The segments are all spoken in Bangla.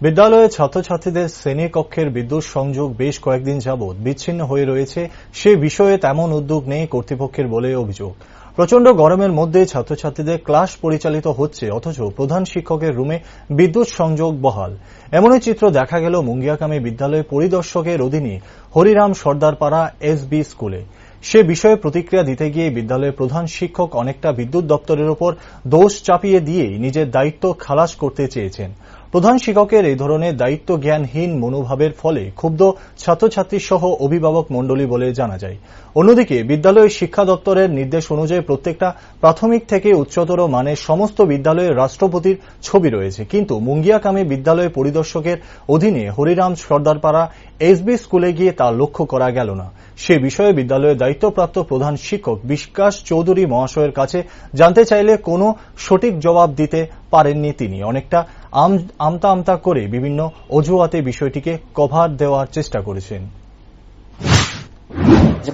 বিদ্যালয়ে ছাত্রছাত্রীদের শ্রেণীকক্ষের বিদ্যুৎ সংযোগ বেশ কয়েকদিন যাবৎ বিচ্ছিন্ন হয়ে রয়েছে। সে বিষয়ে তেমন উদ্যোগ নেই কর্তৃপক্ষের বলে অভিযোগ। প্রচণ্ড গরমের মধ্যে ছাত্রছাত্রীদের ক্লাস পরিচালিত হচ্ছে, অথচ প্রধান শিক্ষকের রুমে বিদ্যুৎ সংযোগ বহাল। এমনই চিত্র দেখা গেল মুঙ্গিয়াকামী বিদ্যালয় পরিদর্শকের অধীনে হরিরাম সর্দারপাড়া এসবি স্কুলে। সে বিষয়ে প্রতিক্রিয়া দিতে গিয়ে বিদ্যালয়ের প্রধান শিক্ষক অনেকটা বিদ্যুৎ দপ্তরের ওপর দোষ চাপিয়ে দিয়েই নিজের দায়িত্ব খালাস করতে চেয়েছেন। প্রধান শিক্ষকের এই ধরনের দায়িত্ব জ্ঞানহীন মনোভাবের ফলে ক্ষুব্ধ ছাত্রছাত্রী সহ অভিভাবক মণ্ডলী বলে জানা যায়। অন্যদিকে বিদ্যালয়ের শিক্ষা দপ্তরের নির্দেশ অনুযায়ী প্রত্যেকটা প্রাথমিক থেকে উচ্চতর মানের সমস্ত বিদ্যালয়ে রাষ্ট্রপতির ছবি রয়েছে, কিন্তু মুঙ্গিয়াকামী বিদ্যালয় পরিদর্শকের অধীনে হরিরাম সর্দারপাড়া এসবি স্কুলে গিয়ে তা লক্ষ্য করা গেল না। সে বিষয়ে বিদ্যালয়ের দায়িত্বপ্রাপ্ত প্রধান শিক্ষক বিকাশ চৌধুরী মহাশয়ের কাছে জানতে চাইলে কোনো সঠিক জবাব দিতে পারেননি তিনি। অনেকটা আমতা আমতা করে বিভিন্ন অজুহাতে বিষয়টিকে কভার দেওয়ার চেষ্টা করেছেন।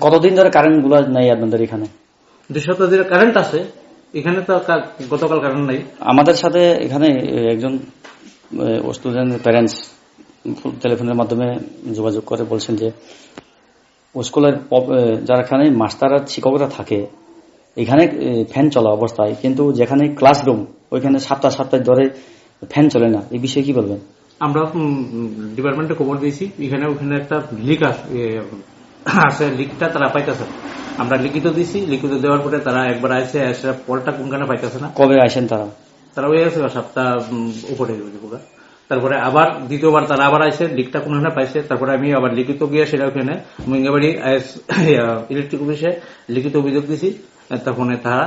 কতদিন ধরে কারেন্ট গুলো নাই আপনাদের এখানে? 2 সপ্তাহ ধরে কারেন্ট আছে, এখানে তো গতকাল কারেন্ট নাই। আমাদের সাথে এখানে একজন স্টুডেন্ট প্যারেন্টস টেলিফোনের মাধ্যমে যোগাযোগ করে বলছেন যে স্কুলের যারা এখানে মাস্টার আর শিক্ষকরা থাকে এখানে ফ্যান চলা অবস্থায়, কিন্তু যেখানে ক্লাসরুম ওইখানে সপ্তাহ ধরে ফ্যান চলে না। এই বিষয়ে কি বলবেন? আমরা ডিপার্টমেন্টে খবর দিয়েছি, এখানে ওখানে একটা লিক আছে, লিকটা তারা পাইতেছে। আমরা লিখিত দিয়েছি, লিখিত দেওয়ার পরে তারা একবার আসে পরটা কোনখানে পাইতেছে না। কবে আসেন তারা? তারা ওই আছে সপ্তাহ উপরে। তারপরে আবার দ্বিতীয়বার তারা আবার আসে, লিকটা কোনখানে পাইছে। তারপরে আমি আবার লিখিত গিয়ে সেটা ওখানে মুঙ্গাবাড়ি ইলেকট্রিক অফিসে লিখিত অভিযোগ দিয়েছি। তখন তারা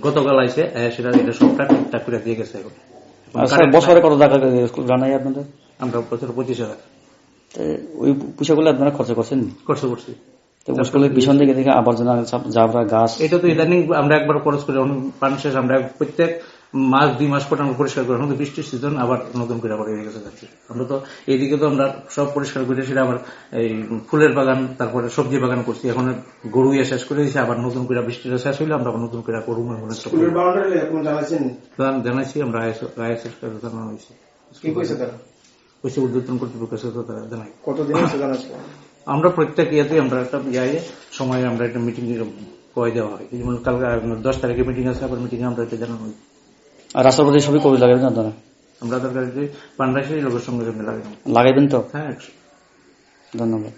গতকাল আসে সেটা সবটা ঠিকঠাক করে দিয়ে গেছে। এখন বছরে কত টাকা জানাই আপনাদের? আমরা বছর 25,000। ওই পয়সাগুলো আপনারা খরচা করছেন? খরচ করছি। স্কুলের পিছন দিকে দেখে আবর্জনা জাবরা গাছ, এটা তো ইদানিং আমরা একবার খরচ করি, পানি শেষ আমরা প্রত্যেক মাস 2 মাস পর আমরা পরিষ্কার করি। এখন তো বৃষ্টির সিজন, আবার নতুন করে আবার হয়ে গেছে যাচ্ছি। আমরা তো এইদিকে তো আমরা সব পরিষ্কার করে সেটা আবার এই ফুলের বাগান, তারপরে সবজি বাগান করছি। এখন গরু শেষ করে দিয়েছে, আবার নতুন করে বৃষ্টিটা শেষ হইলে আমরা নতুন করে গরু জানাইছি। আমরা পয়সা উদ্বোধন কর্তৃপক্ষ তারা জানাই। আমরা প্রত্যেক ইয়াতে আমরা একটা সময় আমরা একটা মিটিং কয়ে দেওয়া হয়। যেমন কালকে 10 তারিখে মিটিং আছে, আবার মিটিং আমরা এটা জানানো হয়। আর রাষ্ট্রপতি ছবি কবে লাগাবেন আপনারা? আমরা দরকার পান্ডাশি লোকের সঙ্গে লাগাবেন তো? হ্যাঁ, ধন্যবাদ।